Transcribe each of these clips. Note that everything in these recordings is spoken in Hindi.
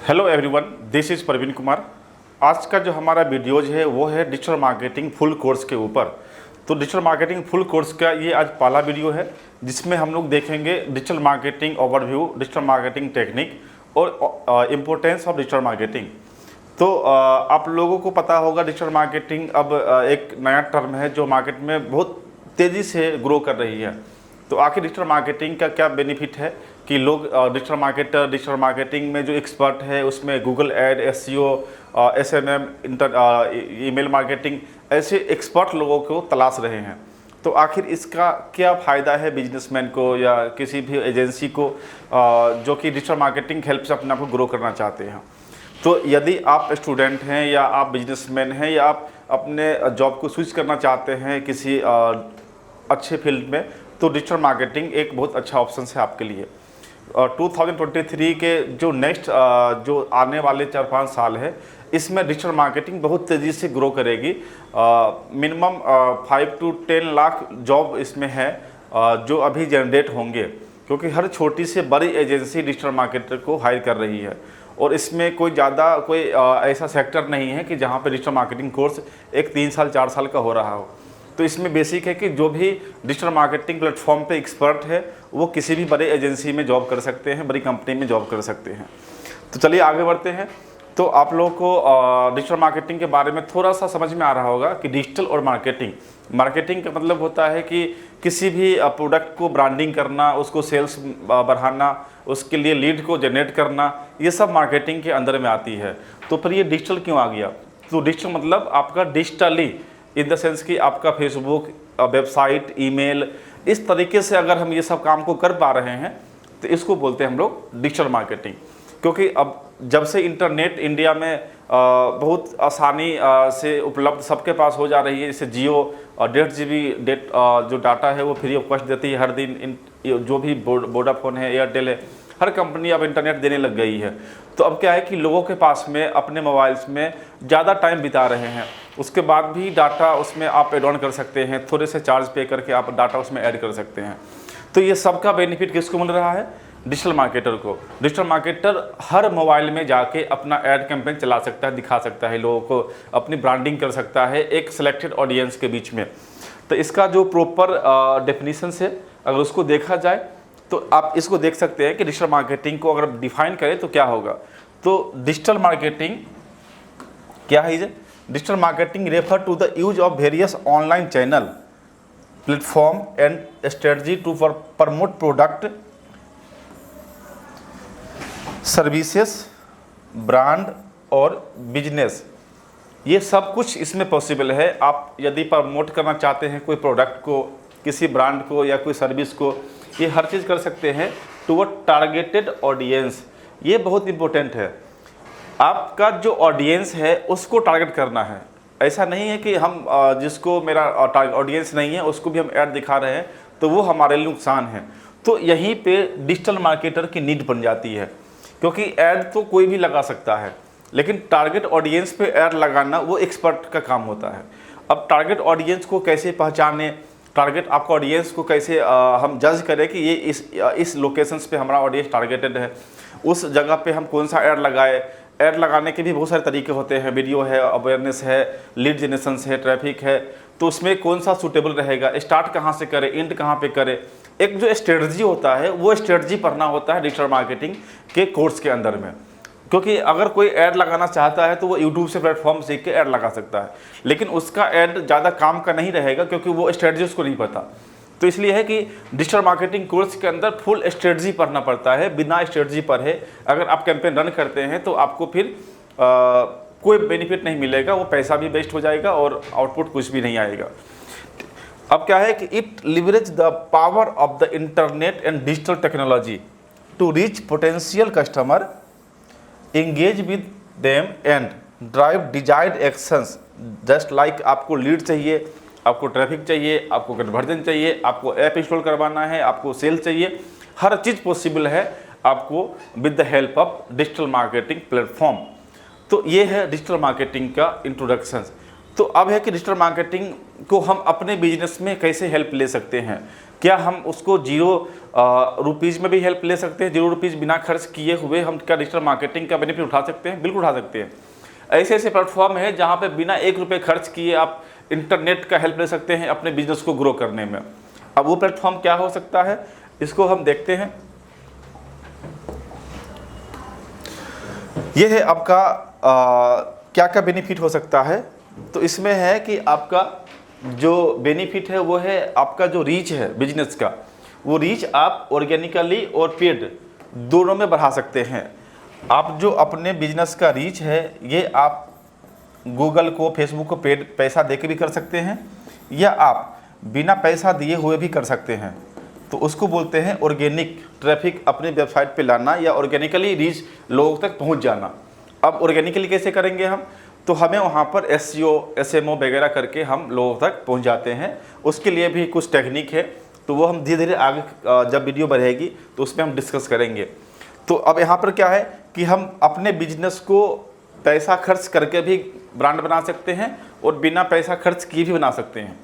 Hello everyone, this is Praveen Kumar. आज का जो हमारा वीडियोज है वो है डिजिटल मार्केटिंग फुल कोर्स के ऊपर। तो डिजिटल मार्केटिंग फुल कोर्स का ये आज पहला वीडियो है जिसमें हम लोग देखेंगे digital marketing overview, digital marketing technique और इम्पोर्टेंस ऑफ डिजिटल मार्केटिंग। तो आप लोगों को पता होगा डिजिटल मार्केटिंग अब एक नया टर्म है जो मार्केट में बहुत तेज़ी से ग्रो कर रही है। तो आखिर डिजिटल मार्केटिंग का क्या बेनिफिट है कि लोग डिजिटल मार्केटिंग में जो एक्सपर्ट है उसमें Google add, SEO, SMM, email marketing, ऐसे एक्सपर्ट लोगों को तलाश रहे हैं। तो आखिर इसका क्या फ़ायदा है बिजनेसमैन को या किसी भी एजेंसी को जो कि डिजिटल मार्केटिंग हेल्प से अपने आप को ग्रो करना चाहते हैं। तो यदि आप स्टूडेंट हैं या आप बिजनेसमैन हैं या आप अपने जॉब को स्विच करना चाहते हैं किसी अच्छे फील्ड में, तो डिजिटल मार्केटिंग एक बहुत अच्छा ऑप्शन है आपके लिए। 2023 के जो नेक्स्ट जो आने वाले 4-5 साल है इसमें डिजिटल मार्केटिंग बहुत तेज़ी से ग्रो करेगी। मिनिमम 5 to 10 लाख जॉब इसमें है जो अभी जनरेट होंगे, क्योंकि हर छोटी से बड़ी एजेंसी डिजिटल मार्केटर को हायर कर रही है। और इसमें कोई ऐसा सेक्टर नहीं है कि जहाँ पे डिजिटल मार्केटिंग कोर्स एक 3 साल 4 साल का हो रहा हो। तो इसमें बेसिक है कि जो भी डिजिटल मार्केटिंग प्लेटफॉर्म पे एक्सपर्ट है वो किसी भी बड़े एजेंसी में जॉब कर सकते हैं, बड़ी कंपनी में जॉब कर सकते हैं। तो चलिए आगे बढ़ते हैं। तो आप लोगों को डिजिटल मार्केटिंग के बारे में थोड़ा सा समझ में आ रहा होगा कि डिजिटल और मार्केटिंग का मतलब होता है कि किसी भी प्रोडक्ट को ब्रांडिंग करना, उसको सेल्स बढ़ाना, उसके लिए लीड को जनरेट करना, ये सब मार्केटिंग के अंदर में आती है। तो फिर ये डिजिटल क्यों आ गया? तो डिजिटल मतलब आपका डिजिटली इन द सेंस कि आपका फेसबुक, वेबसाइट, ईमेल, इस तरीके से अगर हम ये सब काम को कर पा रहे हैं तो इसको बोलते हैं हम लोग डिजिटल मार्केटिंग। क्योंकि अब जब से इंटरनेट इंडिया में बहुत आसानी से उपलब्ध सबके पास हो जा रही है, जैसे जियो 1.5 GB जो डाटा है वो फ्री ऑफ कॉस्ट देती है हर दिन। जो भी वोडाफोन है, एयरटेल है, हर कंपनी अब इंटरनेट देने लग गई है। तो अब क्या है कि लोगों के पास में अपने मोबाइल्स में ज़्यादा टाइम बिता रहे हैं, उसके बाद भी डाटा उसमें आप एड ऑन कर सकते हैं, थोड़े से चार्ज पे करके आप डाटा उसमें ऐड कर सकते हैं। तो ये सबका बेनिफिट किसको मिल रहा है? डिजिटल मार्केटर को। डिजिटल मार्केटर हर मोबाइल में जाके अपना ऐड कैंपेन चला सकता है, दिखा सकता है लोगों को, अपनी ब्रांडिंग कर सकता है एक सिलेक्टेड ऑडियंस के बीच में। तो इसका जो प्रॉपर डेफिनेशन है अगर उसको देखा जाए तो आप इसको देख सकते हैं कि डिजिटल मार्केटिंग को अगर डिफाइन करें तो क्या होगा। तो डिजिटल मार्केटिंग क्या है? Digital marketing refer to the use of various online channel, platform and strategy to promote product, services, brand और बिजनेस। ये सब कुछ इसमें पॉसिबल है। आप यदि प्रमोट करना चाहते हैं कोई प्रोडक्ट को, किसी ब्रांड को या कोई सर्विस को, ये हर चीज़ कर सकते हैं टू अ टारगेटेड ऑडियंस। ये बहुत इंपॉर्टेंट है। आपका जो ऑडियंस है उसको टारगेट करना है। ऐसा नहीं है कि हम जिसको मेरा ऑडियंस नहीं है उसको भी हम ऐड दिखा रहे हैं तो वो हमारे लिए नुकसान है। तो यहीं पे डिजिटल मार्केटर की नीड बन जाती है, क्योंकि ऐड तो कोई भी लगा सकता है लेकिन टारगेट ऑडियंस पे ऐड लगाना वो एक्सपर्ट का काम होता है। अब टारगेट ऑडियंस को कैसे पहचाने, टारगेट आपका ऑडियंस को कैसे हम जज करें कि ये इस लोकेशंस पे हमारा ऑडियंस टारगेटेड है, उस जगह पे हम कौन सा ऐड लगाए। ऐड लगाने के भी बहुत सारे तरीके होते हैं, वीडियो है, अवेयरनेस है, लीड जनरेशन है, ट्रैफिक है। तो उसमें कौन सा सूटेबल रहेगा, स्टार्ट कहाँ से करें, एंड कहाँ पे करें, एक जो स्ट्रेटजी होता है वो स्ट्रेटजी पढ़ना होता है डिजिटल मार्केटिंग के कोर्स के अंदर में। क्योंकि अगर कोई ऐड लगाना चाहता है तो वो यूट्यूब से प्लेटफॉर्म सीख के ऐड लगा सकता है, लेकिन उसका ऐड ज़्यादा काम का नहीं रहेगा क्योंकि वो स्ट्रेटजी उसको नहीं पता। तो इसलिए है कि डिजिटल मार्केटिंग कोर्स के अंदर फुल स्ट्रेटजी पढ़ना पड़ता है। बिना स्ट्रेटजी पढ़े अगर आप कैंपेन रन करते हैं तो आपको फिर कोई बेनिफिट नहीं मिलेगा, वो पैसा भी वेस्ट हो जाएगा और आउटपुट कुछ भी नहीं आएगा। अब क्या है कि it leverage the power of the internet and digital technology to reach potential customer, engage with them and drive desired actions. Just like आपको लीड चाहिए, आपको ट्रैफिक चाहिए, आपको कन्वर्जन चाहिए, आपको ऐप इंस्टॉल करवाना है, आपको सेल चाहिए, हर चीज़ पॉसिबल है आपको with the help of digital marketing platform. तो ये है डिजिटल मार्केटिंग का इंट्रोडक्शन। तो अब है कि डिजिटल मार्केटिंग को हम अपने बिजनेस में कैसे हेल्प ले सकते हैं। क्या हम उसको ₹0 में भी हेल्प ले सकते हैं, ₹0 बिना खर्च किए हुए हम क्या डिजिटल मार्केटिंग का बेनिफिट उठा सकते हैं? बिल्कुल उठा सकते हैं। ऐसे ऐसे प्लेटफॉर्म है जहाँ पे बिना ₹1 खर्च किए आप इंटरनेट का हेल्प ले सकते हैं अपने बिजनेस को ग्रो करने में। अब वो प्लेटफॉर्म क्या हो सकता है, इसको हम देखते हैं। ये है आपका क्या क्या बेनिफिट हो सकता है। तो इसमें है कि आपका जो बेनिफिट है वो है आपका जो रीच है बिजनेस का, वो रीच आप ऑर्गेनिकली और पेड दोनों में बढ़ा सकते हैं। आप जो अपने बिजनेस का रीच है ये आप गूगल को, फेसबुक को पेड पैसा दे के भी कर सकते हैं, या आप बिना पैसा दिए हुए भी कर सकते हैं। तो उसको बोलते हैं ऑर्गेनिक ट्रैफिक अपने वेबसाइट पे लाना, या ऑर्गेनिकली रीच लोगों तक पहुंच जाना। अब ऑर्गेनिकली कैसे करेंगे हम, तो हमें वहाँ पर SEO SMO वगैरह करके हम लोगों तक पहुँच जाते हैं। उसके लिए भी कुछ टेक्निक है, तो वो हम धीरे धीरे आगे जब वीडियो बढ़ेगी तो उसमें हम डिस्कस करेंगे। तो अब यहाँ पर क्या है कि हम अपने बिजनेस को पैसा खर्च करके भी ब्रांड बना सकते हैं और बिना पैसा खर्च किए भी बना सकते हैं।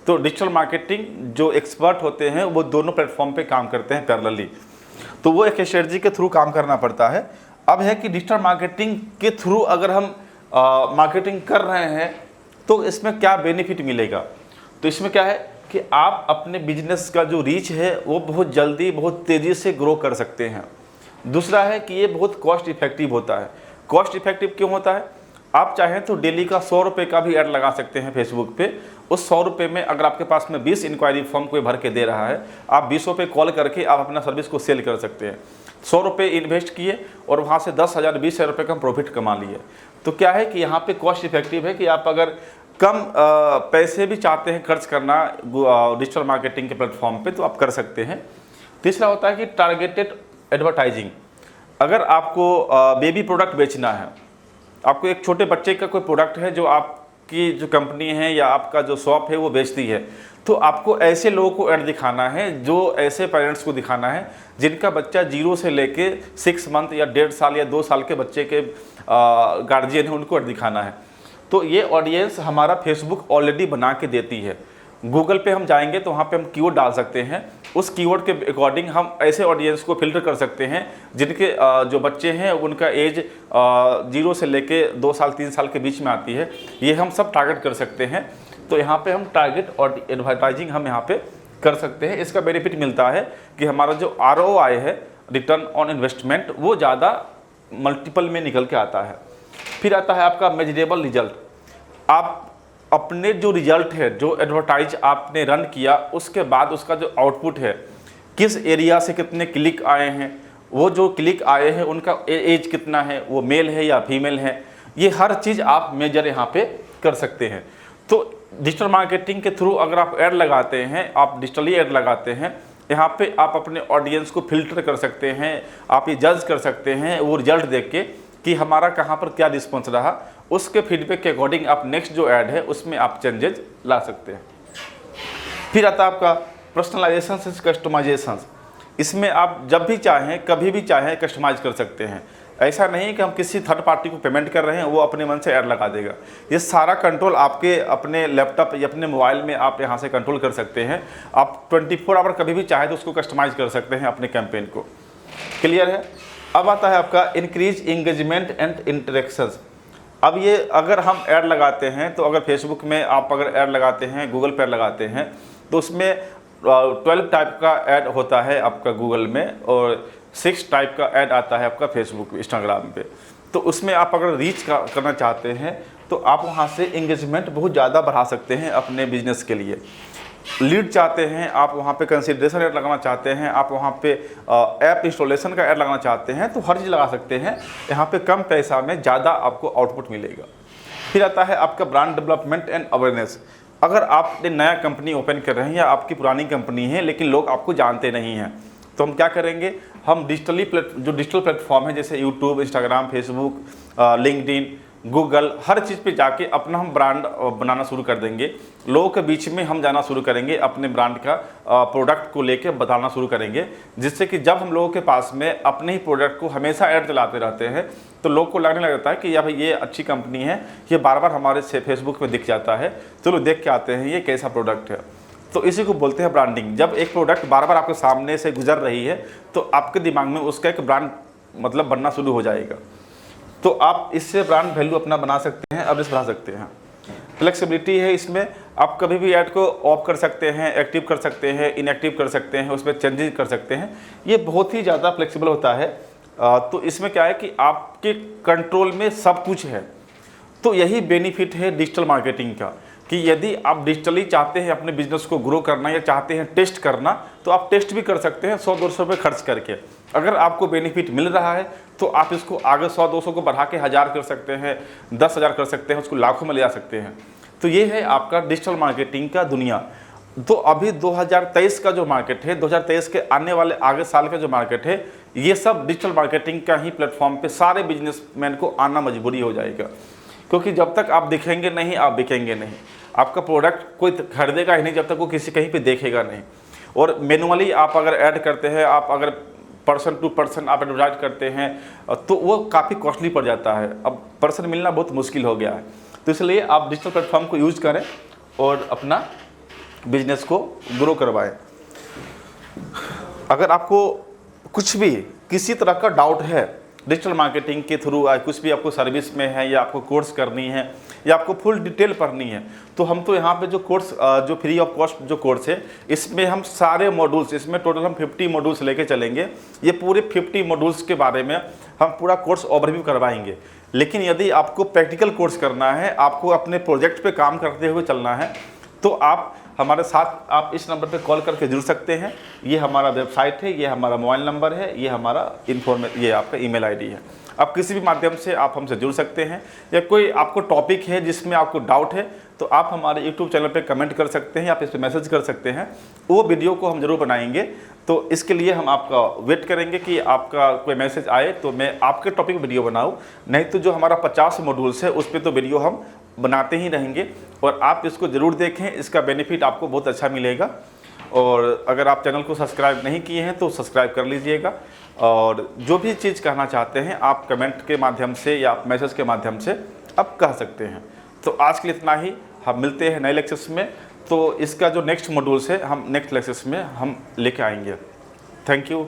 तो डिजिटल मार्केटिंग जो एक्सपर्ट होते हैं वो दोनों प्लेटफॉर्म पे काम करते हैं पैरेलली, तो वो एक स्ट्रेटजी के थ्रू काम करना पड़ता है। अब है कि डिजिटल मार्केटिंग के थ्रू अगर हम मार्केटिंग कर रहे हैं तो इसमें क्या बेनिफिट मिलेगा। तो इसमें क्या है कि आप अपने बिजनेस का जो रीच है वो बहुत जल्दी, बहुत तेज़ी से ग्रो कर सकते हैं। दूसरा है कि ये बहुत कॉस्ट इफेक्टिव होता है। कॉस्ट इफेक्टिव क्यों होता है, आप चाहें तो डेली का ₹100 का भी ऐड लगा सकते हैं फेसबुक पे। उस ₹100 में अगर आपके पास में 20 इंक्वायरी फॉर्म कोई भर के दे रहा है, आप 20 पे कॉल करके आप अपना सर्विस को सेल कर सकते हैं। ₹100 इन्वेस्ट किए और वहाँ से 10,000 ₹20,000 का प्रॉफिट कमा लिए। तो क्या है कि यहाँ पे कॉस्ट इफेक्टिव है कि आप अगर कम पैसे भी चाहते हैं खर्च करना डिजिटल मार्केटिंग के प्लेटफॉर्म पे तो आप कर सकते हैं। तीसरा होता है कि टारगेटेड एडवर्टाइजिंग। अगर आपको बेबी प्रोडक्ट बेचना है, आपको एक छोटे बच्चे का कोई प्रोडक्ट है जो आपकी जो कंपनी है या आपका जो शॉप है वो बेचती है, तो आपको ऐसे लोगों को ऐड दिखाना है, जो ऐसे पेरेंट्स को दिखाना है जिनका बच्चा 0 से लेके 6 मंथ या 1.5 साल या 2 साल के बच्चे के गार्जियन है, उनको ऐड दिखाना है। तो ये ऑडियंस हमारा फेसबुक ऑलरेडी बना के देती है। गूगल पे हम जाएंगे तो वहाँ पे हम कीवर्ड डाल सकते हैं, उस कीवर्ड के अकॉर्डिंग हम ऐसे ऑडियंस को फिल्टर कर सकते हैं जिनके जो बच्चे हैं उनका एज 0 से लेके 2 साल 3 साल के बीच में आती है, ये हम सब टारगेट कर सकते हैं। तो यहाँ पे हम टारगेट और एडवर्टाइजिंग हम यहाँ पे कर सकते हैं। इसका बेनिफिट मिलता है कि हमारा जो ROI है, रिटर्न ऑन इन्वेस्टमेंट, वो ज़्यादा मल्टीपल में निकल के आता है। फिर आता है आपका मेजरेबल रिजल्ट। आप अपने जो रिजल्ट है, जो एडवर्टाइज आपने रन किया, उसके बाद उसका जो आउटपुट है, किस एरिया से कितने क्लिक आए हैं, वो जो क्लिक आए हैं उनका एज कितना है, वो मेल है या फीमेल है, ये हर चीज़ आप मेजर यहाँ पे कर सकते हैं। तो डिजिटल मार्केटिंग के थ्रू अगर आप ऐड लगाते हैं, आप डिजिटली ऐड लगाते हैं, यहाँ पे आप अपने ऑडियंस को फिल्टर कर सकते हैं, आप ये जज कर सकते हैं वो रिजल्ट देख के कि हमारा कहाँ पर क्या रिस्पॉन्स रहा, उसके फीडबैक के अकॉर्डिंग आप नेक्स्ट जो ऐड है उसमें आप चेंजेस ला सकते हैं। फिर आता है आपका पर्सनलाइजेशन से कस्टमाइजेशन। इसमें आप जब भी चाहें, कभी भी चाहें कस्टमाइज कर सकते हैं। ऐसा नहीं कि हम किसी थर्ड पार्टी को पेमेंट कर रहे हैं, वो अपने मन से ऐड लगा देगा। ये सारा कंट्रोल आपके अपने लैपटॉप या अपने मोबाइल में आप यहाँ से कंट्रोल कर सकते हैं। आप 24 आवर कभी भी चाहें तो उसको कस्टमाइज कर सकते हैं अपने कैंपेन को। क्लियर है। अब आता है आपका इंक्रीज एंगेजमेंट एंड इंटरेक्शंस। अब ये अगर हम ऐड लगाते हैं तो अगर फेसबुक में आप अगर ऐड लगाते हैं, गूगल पर लगाते हैं, तो उसमें 12 टाइप का ऐड होता है आपका गूगल में और 6 टाइप का ऐड आता है आपका फेसबुक, इंस्टाग्राम पे। तो उसमें आप अगर रीच करना चाहते हैं तो आप वहाँ से एंगेजमेंट बहुत ज़्यादा बढ़ा सकते हैं अपने बिजनेस के लिए। लीड चाहते हैं आप, वहाँ पे कंसिडरेशन ऐड लगाना चाहते हैं आप, वहाँ पे ऐप इंस्टॉलेशन का ऐड लगाना चाहते हैं, तो हर चीज़ लगा सकते हैं। यहाँ पे कम पैसा में ज़्यादा आपको आउटपुट मिलेगा। फिर आता है आपका ब्रांड डेवलपमेंट एंड अवेयरनेस। अगर आपने नया कंपनी ओपन कर रहे हैं या आपकी पुरानी कंपनी है लेकिन लोग आपको जानते नहीं हैं, तो हम क्या करेंगे, हम डिजिटल प्लेटफॉर्म है जैसे YouTube, Instagram, Facebook, LinkedIn, Google, हर चीज़ पे जाके अपना हम ब्रांड बनाना शुरू कर देंगे। लोगों के बीच में हम जाना शुरू करेंगे, अपने ब्रांड का प्रोडक्ट को लेके बताना शुरू करेंगे, जिससे कि जब हम लोगों के पास में अपने ही प्रोडक्ट को हमेशा ऐड चलाते रहते हैं तो लोग को लगने लग जाता है कि या भाई ये अच्छी कंपनी है, ये बार बार हमारे से फेसबुक पे दिख जाता है, चलो देख के आते हैं ये कैसा प्रोडक्ट है। तो इसी को बोलते हैं ब्रांडिंग। जब एक प्रोडक्ट बार बार आपके सामने से गुजर रही है तो आपके दिमाग में उसका एक ब्रांड मतलब बनना शुरू हो जाएगा। तो आप इससे ब्रांड वैल्यू अपना बना सकते हैं, अवेयरनेस बढ़ा सकते हैं। फ्लेक्सिबिलिटी है इसमें, आप कभी भी ऐड को ऑफ कर सकते हैं, एक्टिव कर सकते हैं, इनएक्टिव कर सकते हैं, उसमें चेंजेस कर सकते हैं। ये बहुत ही ज़्यादा फ्लेक्सिबल होता है। तो इसमें क्या है कि आपके कंट्रोल में सब कुछ है। तो यही बेनिफिट है डिजिटल मार्केटिंग का, कि यदि आप डिजिटली चाहते हैं अपने बिजनेस को ग्रो करना या चाहते हैं टेस्ट करना, तो आप टेस्ट भी कर सकते हैं 100-200 रुपये खर्च करके। अगर आपको बेनिफिट मिल रहा है तो आप इसको आगे 100-200 को बढ़ा के 1000 कर सकते हैं, 10,000 कर सकते हैं, उसको लाखों में ले जा सकते हैं। तो ये है आपका डिजिटल मार्केटिंग का दुनिया। तो अभी 2023 का जो मार्केट है, 2023 के आने वाले आगे साल का जो मार्केट है, ये सब डिजिटल मार्केटिंग का ही प्लेटफॉर्म पे सारे बिजनेसमैन को आना मजबूरी हो जाएगा। क्योंकि जब तक आप दिखेंगे नहीं, आप बिकेंगे नहीं। आपका प्रोडक्ट कोई खरीदेगा ही नहीं जब तक वो किसी कहीं पे देखेगा नहीं। और मैनुअली आप अगर ऐड करते हैं, आप अगर पर्सन टू पर्सन आप एडवर्टाइज करते हैं, तो वो काफ़ी कॉस्टली पड़ जाता है। अब पर्सन मिलना बहुत मुश्किल हो गया है। तो इसलिए आप डिजिटल प्लेटफॉर्म को यूज़ करें और अपना बिजनेस को ग्रो करवाएं। अगर आपको कुछ भी किसी तरह का डाउट है डिजिटल मार्केटिंग के थ्रू, कुछ भी आपको सर्विस में है या आपको कोर्स करनी है या आपको फुल डिटेल पढ़नी है, तो हम तो यहाँ पे जो कोर्स जो फ्री ऑफ कॉस्ट जो कोर्स है, इसमें हम सारे मॉड्यूल्स, इसमें टोटल हम 50 मॉड्यूल्स लेके चलेंगे। ये पूरे 50 मॉड्यूल्स के बारे में हम पूरा कोर्स ओवरव्यू करवाएंगे। लेकिन यदि आपको प्रैक्टिकल कोर्स करना है, आपको अपने प्रोजेक्ट पे काम करते हुए चलना है, तो आप हमारे साथ आप इस नंबर पे कॉल करके जुड़ सकते हैं। ये हमारा वेबसाइट है, ये हमारा मोबाइल नंबर है, ये हमारा ये आपका ईमेल आईडी है। आप किसी भी माध्यम से आप हमसे जुड़ सकते हैं। या कोई आपको टॉपिक है जिसमें आपको डाउट है, तो आप हमारे यूट्यूब चैनल पे कमेंट कर सकते हैं, आप इस पर मैसेज कर सकते हैं। वो वीडियो को हम जरूर बनाएंगे। तो इसके लिए हम आपका वेट करेंगे कि आपका कोई मैसेज आए तो मैं आपके टॉपिक वीडियो बनाऊँ। नहीं तो जो हमारा 50 मॉड्यूल्स है उस पर तो वीडियो हम बनाते ही रहेंगे। और आप इसको ज़रूर देखें, इसका बेनिफिट आपको बहुत अच्छा मिलेगा। और अगर आप चैनल को सब्सक्राइब नहीं किए हैं तो सब्सक्राइब कर लीजिएगा। और जो भी चीज़ कहना चाहते हैं आप कमेंट के माध्यम से या आप मैसेज के माध्यम से आप कह सकते हैं। तो आज के लिए इतना ही। हम मिलते हैं नए लेक्चर्स में। तो इसका जो नेक्स्ट मॉड्यूल्स है हम नेक्स्ट लेक्चर्स में हम लेके आएंगे। Thank you.